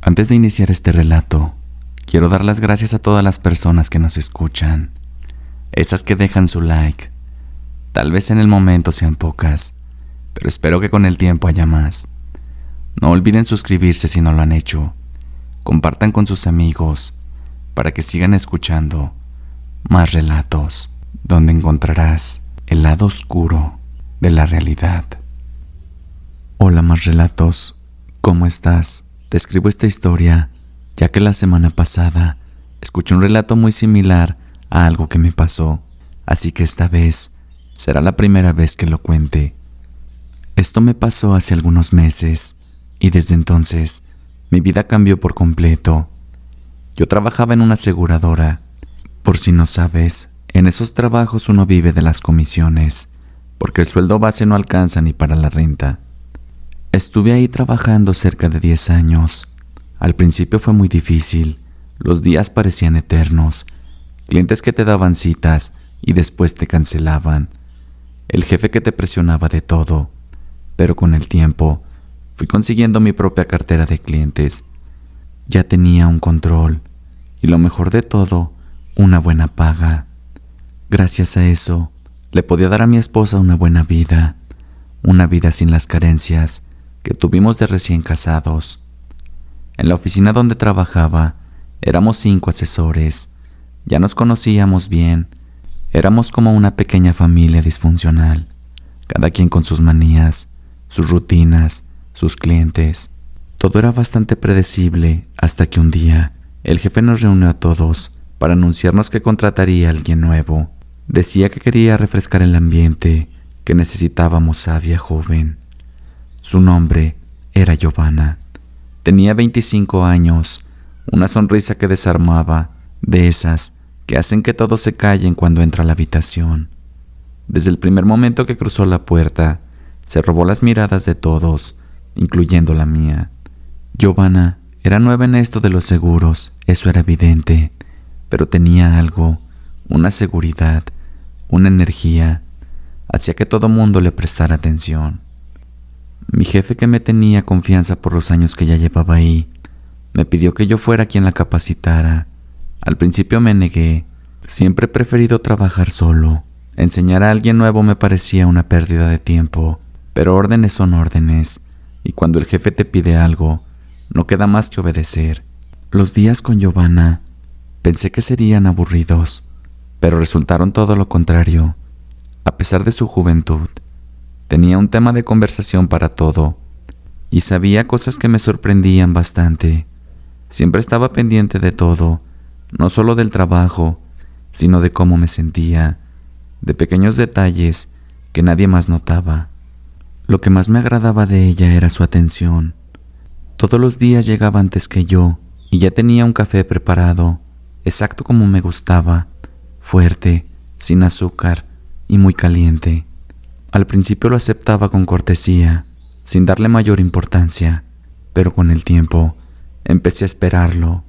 Antes de iniciar este relato, quiero dar las gracias a todas las personas que nos escuchan, esas que dejan su like. Tal vez en el momento sean pocas, pero espero que con el tiempo haya más. No olviden suscribirse si no lo han hecho. Compartan con sus amigos para que sigan escuchando más relatos, donde encontrarás el lado oscuro de la realidad. Hola más relatos, ¿cómo estás? Te escribo esta historia ya que la semana pasada escuché un relato muy similar a algo que me pasó, así que esta vez será la primera vez que lo cuente. Esto me pasó hace algunos meses y desde entonces mi vida cambió por completo. Yo trabajaba en una aseguradora. Por si no sabes, en esos trabajos uno vive de las comisiones, porque el sueldo base no alcanza ni para la renta. Estuve ahí trabajando cerca de 10 años. Al principio fue muy difícil, los días parecían eternos, clientes que te daban citas y después te cancelaban, el jefe que te presionaba de todo, pero con el tiempo fui consiguiendo mi propia cartera de clientes. Ya tenía un control y lo mejor de todo, una buena paga. Gracias a eso, le podía dar a mi esposa una buena vida, una vida sin las carencias que tuvimos de recién casados. En la oficina donde trabajaba, éramos 5 asesores. Ya nos conocíamos bien. Éramos como una pequeña familia disfuncional, cada quien con sus manías, sus rutinas, sus clientes. Todo era bastante predecible hasta que un día el jefe nos reunió a todos para anunciarnos que contrataría a alguien nuevo. Decía que quería refrescar el ambiente, que necesitábamos sabia joven. Su nombre era Giovanna. Tenía 25 años, una sonrisa que desarmaba, de esas que hacen que todos se callen cuando entra a la habitación. Desde el primer momento que cruzó la puerta, se robó las miradas de todos, incluyendo la mía. Giovanna era nueva en esto de los seguros, eso era evidente, pero tenía algo, una seguridad, una energía, hacía que todo mundo le prestara atención. Mi jefe, que me tenía confianza por los años que ya llevaba ahí, me pidió que yo fuera quien la capacitara. Al principio me negué, siempre he preferido trabajar solo. Enseñar a alguien nuevo me parecía una pérdida de tiempo, pero órdenes son órdenes, y cuando el jefe te pide algo, no queda más que obedecer. Los días con Giovanna pensé que serían aburridos, pero resultaron todo lo contrario. A pesar de su juventud, tenía un tema de conversación para todo, y sabía cosas que me sorprendían bastante. Siempre estaba pendiente de todo, no solo del trabajo, sino de cómo me sentía, de pequeños detalles que nadie más notaba. Lo que más me agradaba de ella era su atención. Todos los días llegaba antes que yo, y ya tenía un café preparado, exacto como me gustaba, fuerte, sin azúcar y muy caliente. Al principio lo aceptaba con cortesía, sin darle mayor importancia, pero con el tiempo empecé a esperarlo.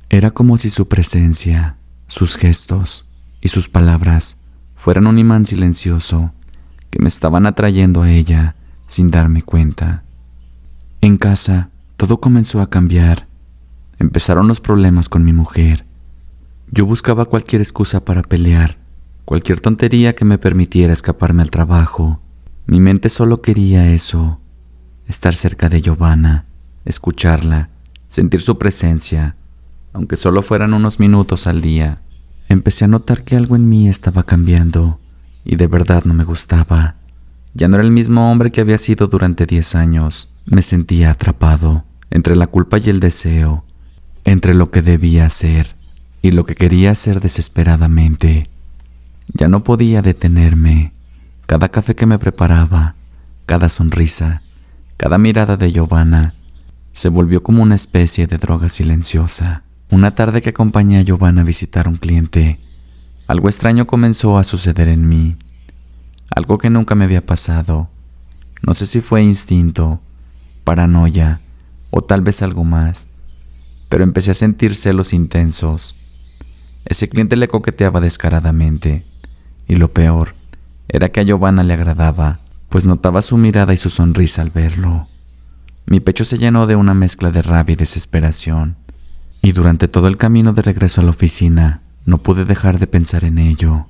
Era como si su presencia, sus gestos y sus palabras fueran un imán silencioso que me estaban atrayendo a ella sin darme cuenta. En casa todo comenzó a cambiar. Empezaron los problemas con mi mujer. Yo buscaba cualquier excusa para pelear, cualquier tontería que me permitiera escaparme al trabajo. Mi mente solo quería eso, estar cerca de Giovanna, escucharla, sentir su presencia, aunque solo fueran unos minutos al día. Empecé a notar que algo en mí estaba cambiando, y de verdad no me gustaba. Ya no era el mismo hombre que había sido durante 10 años. Me sentía atrapado, entre la culpa y el deseo, entre lo que debía hacer y lo que quería hacer desesperadamente. Ya no podía detenerme. Cada café que me preparaba, cada sonrisa, cada mirada de Giovanna, se volvió como una especie de droga silenciosa. Una tarde que acompañé a Giovanna a visitar a un cliente, algo extraño comenzó a suceder en mí. Algo que nunca me había pasado. No sé si fue instinto, paranoia o tal vez algo más, pero empecé a sentir celos intensos. Ese cliente le coqueteaba descaradamente. Y lo peor era que a Giovanna le agradaba, pues notaba su mirada y su sonrisa al verlo. Mi pecho se llenó de una mezcla de rabia y desesperación, y durante todo el camino de regreso a la oficina no pude dejar de pensar en ello.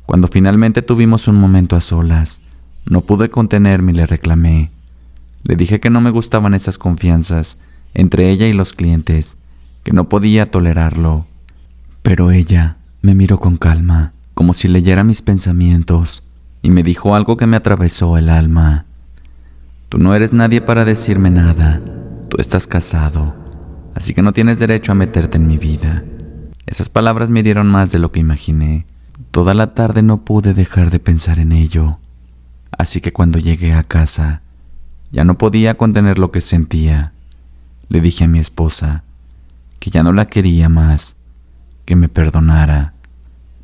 Cuando finalmente tuvimos un momento a solas, no pude contenerme y le reclamé. Le dije que no me gustaban esas confianzas entre ella y los clientes, que no podía tolerarlo. Pero ella me miró con calma, como si leyera mis pensamientos, y me dijo algo que me atravesó el alma. Tú no eres nadie para decirme nada. Tú estás casado, así que no tienes derecho a meterte en mi vida. Esas palabras me hirieron más de lo que imaginé. Toda la tarde no pude dejar de pensar en ello, así que cuando llegué a casa, ya no podía contener lo que sentía. Le dije a mi esposa que ya no la quería más, que me perdonara,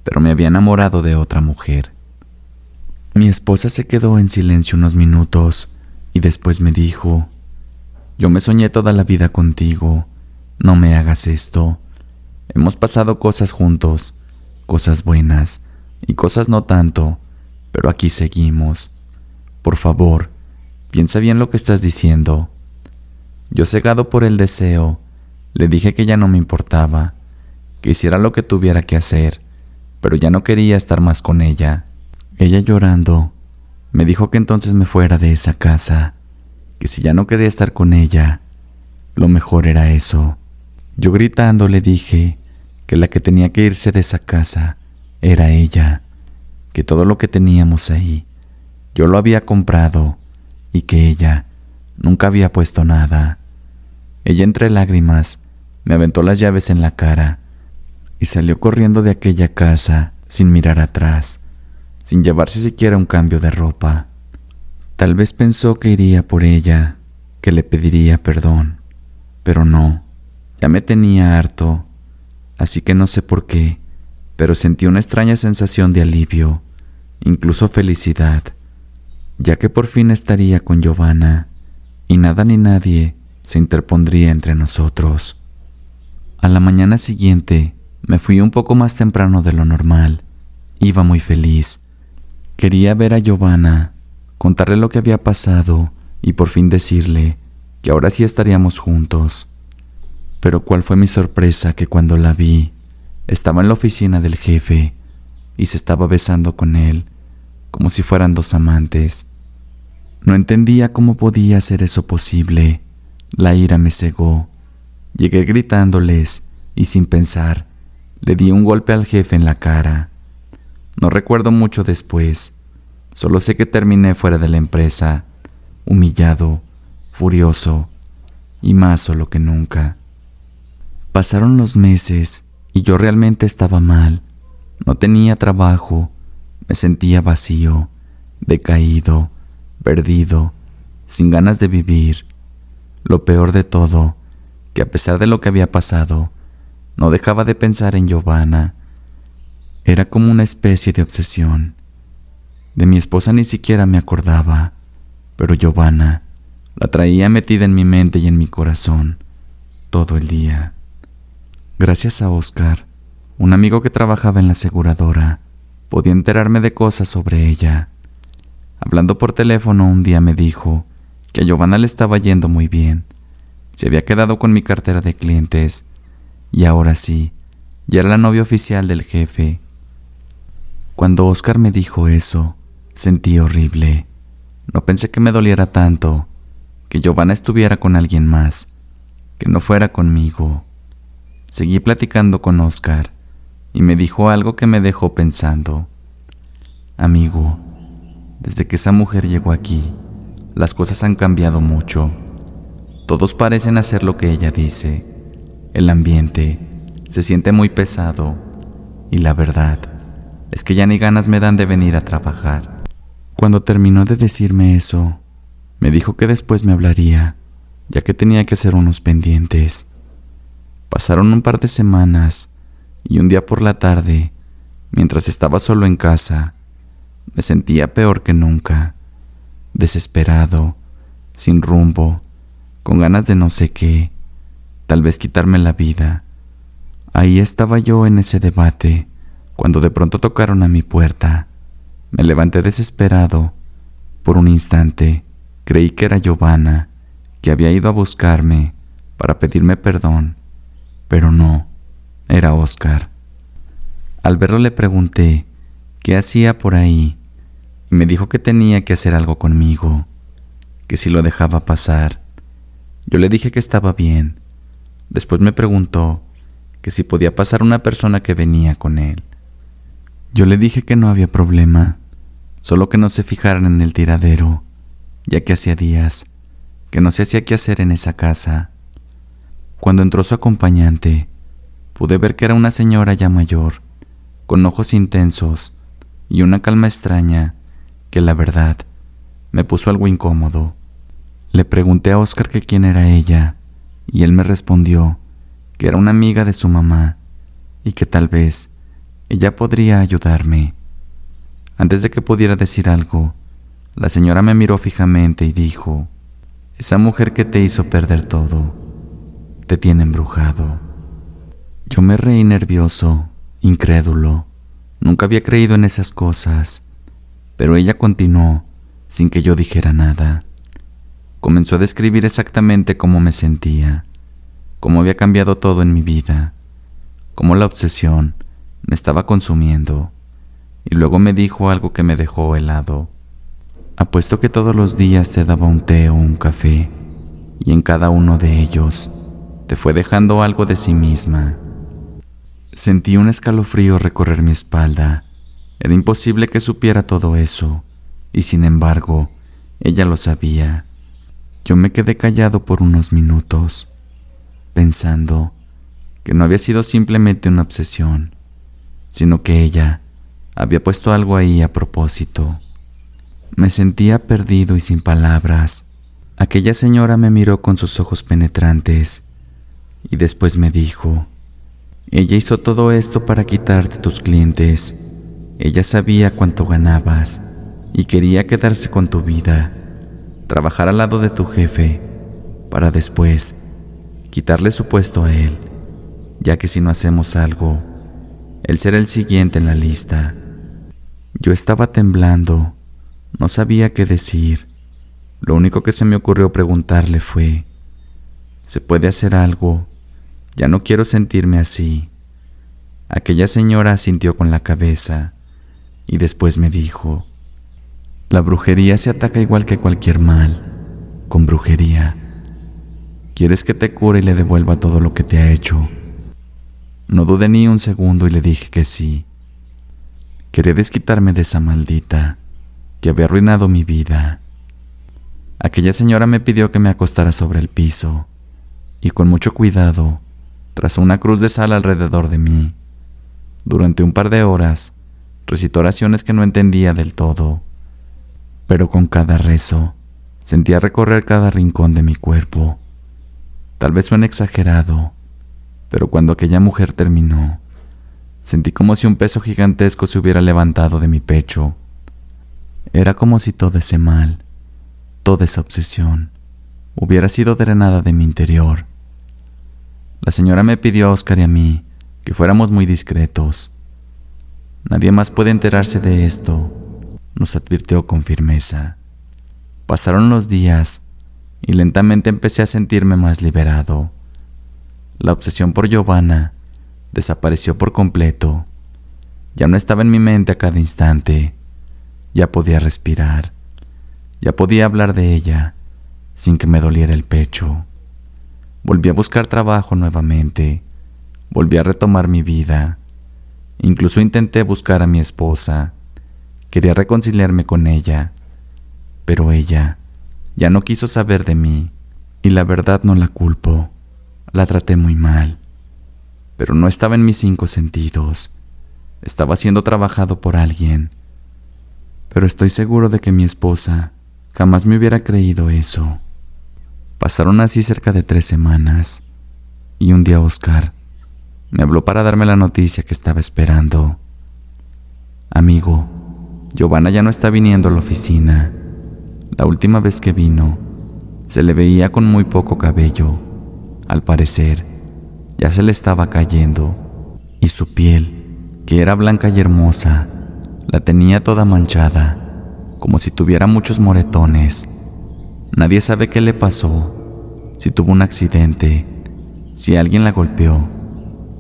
pero me había enamorado de otra mujer. Mi esposa se quedó en silencio unos minutos y después me dijo: yo me soñé toda la vida contigo, no me hagas esto. Hemos pasado cosas juntos, cosas buenas y cosas no tanto, pero aquí seguimos. Por favor, piensa bien lo que estás diciendo. Yo, cegado por el deseo, le dije que ya no me importaba, que hiciera lo que tuviera que hacer, pero ya no quería estar más con ella. Ella, llorando, me dijo que entonces me fuera de esa casa, que si ya no quería estar con ella, lo mejor era eso. Yo, gritando, le dije que la que tenía que irse de esa casa era ella, que todo lo que teníamos ahí yo lo había comprado y que ella nunca había puesto nada. Ella, entre lágrimas, me aventó las llaves en la cara y salió corriendo de aquella casa sin mirar atrás, sin llevarse siquiera un cambio de ropa. Tal vez pensó que iría por ella, que le pediría perdón, pero no, ya me tenía harto, así que no sé por qué, pero sentí una extraña sensación de alivio, incluso felicidad, ya que por fin estaría con Giovanna y nada ni nadie se interpondría entre nosotros. A la mañana siguiente me fui un poco más temprano de lo normal. Iba muy feliz. Quería ver a Giovanna, contarle lo que había pasado y por fin decirle que ahora sí estaríamos juntos. Pero cuál fue mi sorpresa que cuando la vi, estaba en la oficina del jefe y se estaba besando con él, como si fueran dos amantes. No entendía cómo podía ser eso posible. La ira me cegó. Llegué gritándoles y sin pensar, le di un golpe al jefe en la cara. No recuerdo mucho después, solo sé que terminé fuera de la empresa, humillado, furioso y más solo que nunca. Pasaron los meses y yo realmente estaba mal. No tenía trabajo, me sentía vacío, decaído, perdido, sin ganas de vivir. Lo peor de todo, que a pesar de lo que había pasado, no dejaba de pensar en Giovanna. Era como una especie de obsesión. De mi esposa ni siquiera me acordaba, pero Giovanna la traía metida en mi mente y en mi corazón todo el día. Gracias a Oscar, un amigo que trabajaba en la aseguradora, podía enterarme de cosas sobre ella. Hablando por teléfono un día me dijo que a Giovanna le estaba yendo muy bien. Se había quedado con mi cartera de clientes y ahora sí, ya era la novia oficial del jefe. Cuando Oscar me dijo eso, sentí horrible. No pensé que me doliera tanto, que Giovanna estuviera con alguien más, que no fuera conmigo. Seguí platicando con Oscar y me dijo algo que me dejó pensando. Amigo, desde que esa mujer llegó aquí, las cosas han cambiado mucho. Todos parecen hacer lo que ella dice. El ambiente se siente muy pesado y la verdad es que ya ni ganas me dan de venir a trabajar. Cuando terminó de decirme eso, me dijo que después me hablaría, ya que tenía que hacer unos pendientes. Pasaron un par de semanas y un día por la tarde, mientras estaba solo en casa, me sentía peor que nunca, desesperado, sin rumbo, con ganas de no sé qué, tal vez quitarme la vida. Ahí estaba yo en ese debate, cuando de pronto tocaron a mi puerta. Me levanté desesperado. Por un instante creí que era Giovanna, que había ido a buscarme para pedirme perdón, pero no, era Oscar. Al verlo le pregunté qué hacía por ahí y me dijo que tenía que hacer algo conmigo, que si lo dejaba pasar. Yo le dije que estaba bien. Después me preguntó que si podía pasar una persona que venía con él. Yo le dije que no había problema, solo que no se fijaran en el tiradero, ya que hacía días que no se hacía qué hacer en esa casa. Cuando entró su acompañante, pude ver que era una señora ya mayor, con ojos intensos y una calma extraña que, la verdad, me puso algo incómodo. Le pregunté a Oscar que quién era ella, y él me respondió que era una amiga de su mamá y que tal vez ella podría ayudarme. Antes de que pudiera decir algo, la señora me miró fijamente y dijo: «Esa mujer que te hizo perder todo, te tiene embrujado». Yo me reí nervioso, incrédulo. Nunca había creído en esas cosas, pero ella continuó sin que yo dijera nada. Comenzó a describir exactamente cómo me sentía, cómo había cambiado todo en mi vida, cómo la obsesión me estaba consumiendo, y luego me dijo algo que me dejó helado. «Apuesto que todos los días te daba un té o un café, y en cada uno de ellos te fue dejando algo de sí misma». Sentí un escalofrío recorrer mi espalda. Era imposible que supiera todo eso, y sin embargo, ella lo sabía. Yo me quedé callado por unos minutos, pensando que no había sido simplemente una obsesión, sino que ella había puesto algo ahí a propósito. Me sentía perdido y sin palabras. Aquella señora me miró con sus ojos penetrantes y después me dijo: «Ella hizo todo esto para quitarte tus clientes. Ella sabía cuánto ganabas y quería quedarse con tu vida, trabajar al lado de tu jefe, para después quitarle su puesto a él, ya que si no hacemos algo, él será el siguiente en la lista». Yo estaba temblando, no sabía qué decir. Lo único que se me ocurrió preguntarle fue: «¿Se puede hacer algo? Ya no quiero sentirme así». Aquella señora asintió con la cabeza y después me dijo: «La brujería se ataca igual que cualquier mal, con brujería. ¿Quieres que te cure y le devuelva todo lo que te ha hecho?». No dudé ni un segundo y le dije que sí. Quería desquitarme de esa maldita que había arruinado mi vida. Aquella señora me pidió que me acostara sobre el piso y con mucho cuidado trazó una cruz de sal alrededor de mí. Durante un par de horas recitó oraciones que no entendía del todo, pero con cada rezo sentía recorrer cada rincón de mi cuerpo. Tal vez suene exagerado, pero cuando aquella mujer terminó, sentí como si un peso gigantesco se hubiera levantado de mi pecho. Era como si todo ese mal, toda esa obsesión, hubiera sido drenada de mi interior. La señora me pidió a Oscar y a mí que fuéramos muy discretos. «Nadie más puede enterarse de esto», nos advirtió con firmeza. Pasaron los días y lentamente empecé a sentirme más liberado. La obsesión por Giovanna desapareció por completo. Ya no estaba en mi mente a cada instante. Ya podía respirar. Ya podía hablar de ella sin que me doliera el pecho. Volví a buscar trabajo nuevamente. Volví a retomar mi vida. Incluso intenté buscar a mi esposa. Quería reconciliarme con ella, pero ella ya no quiso saber de mí, y la verdad no la culpo. La traté muy mal, pero no estaba en mis 5 sentidos. Estaba siendo trabajado por alguien, pero estoy seguro de que mi esposa jamás me hubiera creído eso. Pasaron así cerca de 3 semanas, y un día Oscar me habló para darme la noticia que estaba esperando. «Amigo, Giovanna ya no está viniendo a la oficina. La última vez que vino, se le veía con muy poco cabello. Al parecer, ya se le estaba cayendo, y su piel, que era blanca y hermosa, la tenía toda manchada, como si tuviera muchos moretones. Nadie sabe qué le pasó, si tuvo un accidente, si alguien la golpeó,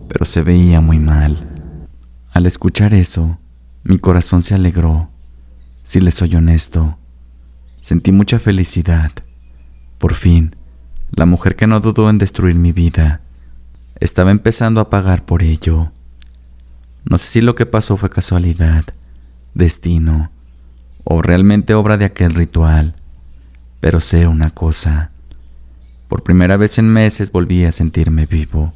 pero se veía muy mal. Al escuchar eso, mi corazón se alegró. Si les soy honesto, sentí mucha felicidad. Por fin, la mujer que no dudó en destruir mi vida estaba empezando a pagar por ello. No sé si lo que pasó fue casualidad, destino o realmente obra de aquel ritual, pero sé una cosa: por primera vez en meses volví a sentirme vivo.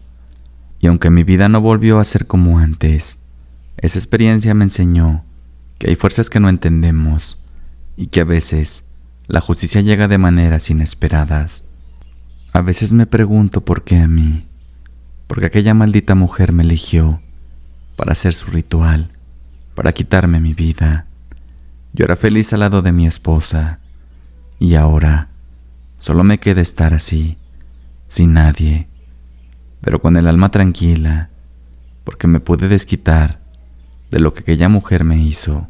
Y aunque mi vida no volvió a ser como antes, esa experiencia me enseñó que hay fuerzas que no entendemos y que a veces la justicia llega de maneras inesperadas. A veces me pregunto por qué a mí, porque aquella maldita mujer me eligió para hacer su ritual, para quitarme mi vida. Yo era feliz al lado de mi esposa y ahora solo me queda estar así, sin nadie, pero con el alma tranquila, porque me pude desquitar de lo que aquella mujer me hizo.